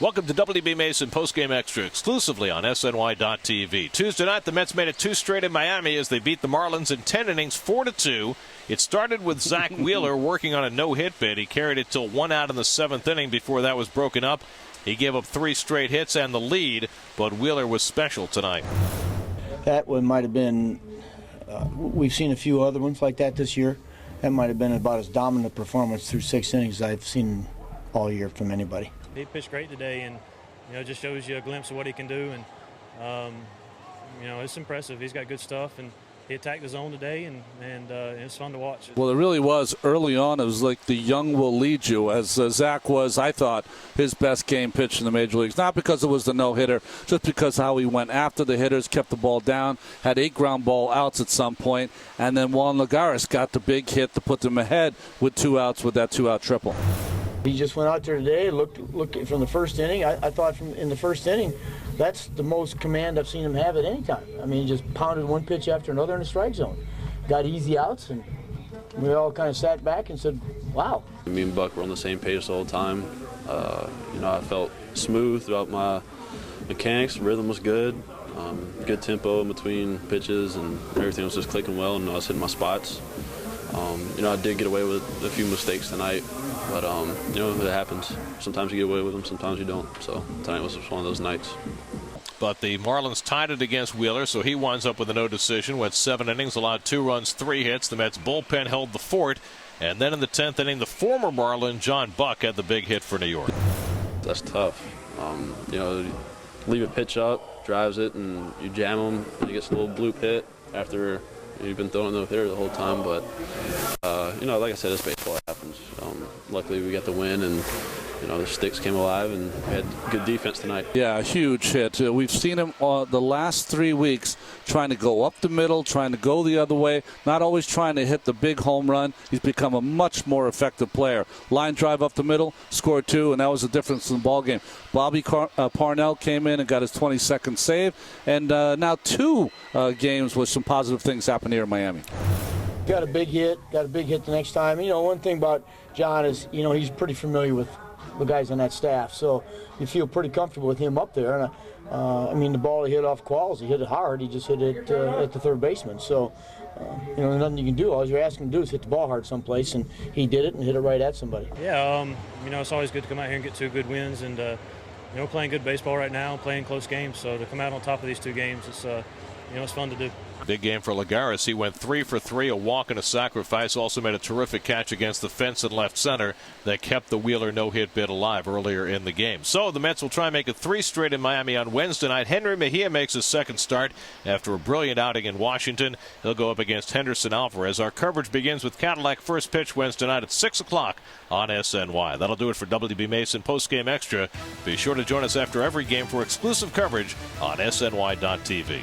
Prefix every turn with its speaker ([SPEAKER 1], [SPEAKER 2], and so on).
[SPEAKER 1] Welcome to WB Mason Postgame Extra, exclusively on SNY.TV. Tuesday night, the Mets made it 2 straight in Miami as they beat the Marlins in 10 innings, 4-2. It started with Zack Wheeler working on a no-hit bid. He carried it till 1 out in the 7th inning before that was broken up. He gave up 3 straight hits and the lead, but Wheeler was special tonight.
[SPEAKER 2] That one might have been, we've seen a few other ones like that this year. That might have been about as dominant a performance through 6 innings I've seen all year from anybody.
[SPEAKER 3] He pitched great today, and it just shows you a glimpse of what he can do. And it's impressive. He's got good stuff, and he attacked the zone today, and it's fun to watch.
[SPEAKER 4] Well, it really was early on. It was like the young will lead you, as Zack was, I thought, his best game pitched in the major leagues. Not because it was the no-hitter, just because how he went after the hitters, kept the ball down, had 8 ground ball outs at some point, and then Juan Lagares got the big hit to put them ahead with 2 outs with that 2-out triple.
[SPEAKER 2] He just went out there today, looked from the first inning. I thought in the first inning, that's the most command I've seen him have at any time. I mean, he just pounded one pitch after another in the strike zone. Got easy outs, and we all kind of sat back and said, wow.
[SPEAKER 5] Me and Buck were on the same page the whole time. I felt smooth throughout my mechanics. Rhythm was good. Good tempo in between pitches, and everything was just clicking well, and I was hitting my spots. I did get away with a few mistakes tonight, but it happens. Sometimes you get away with them, sometimes you don't. So tonight was just one of those nights.
[SPEAKER 1] But the Marlins tied it against Wheeler, so he winds up with a no decision. Went 7 innings, allowed 2 runs, 3 hits. The Mets bullpen held the fort, and then in the 10th inning, the former Marlin John Buck had the big hit for New York.
[SPEAKER 5] That's tough. Leave a pitch up, drives it, and you jam him, and he gets a little bloop hit after you've been throwing the hitter the whole time. But like I said, it's baseball. It happens. Luckily, we got the win, and the sticks came alive, and we had good defense tonight.
[SPEAKER 4] Yeah, a huge hit. We've seen him the last 3 weeks trying to go up the middle, trying to go the other way, not always trying to hit the big home run. He's become a much more effective player. Line drive up the middle, scored 2, and that was the difference in the ball game. Bobby Parnell came in and got his 22nd save, and now 2 games with some positive things happening here in Miami.
[SPEAKER 2] Got a big hit the next time. One thing about John is, he's pretty familiar with the guys on that staff, so you feel pretty comfortable with him up there. And the ball he hit off Qualls, he hit it hard. He just hit it at the third baseman. So, there's nothing you can do. All you're asking him to do is hit the ball hard someplace, and he did it and hit it right at somebody.
[SPEAKER 3] Yeah, it's always good to come out here and get 2 good wins, and playing good baseball right now, playing close games. So to come out on top of these 2 games, it's fun to do.
[SPEAKER 1] Big game for Lagares. He went 3 for 3, a walk and a sacrifice. Also made a terrific catch against the fence in left center that kept the Wheeler no-hit bid alive earlier in the game. So the Mets will try and make it 3 straight in Miami on Wednesday night. Henry Mejia makes his 2nd start after a brilliant outing in Washington. He'll go up against Henderson Alvarez. Our coverage begins with Cadillac first pitch Wednesday night at 6 o'clock on SNY. That'll do it for WB Mason Postgame Extra. Be sure to join us after every game for exclusive coverage on SNY.TV.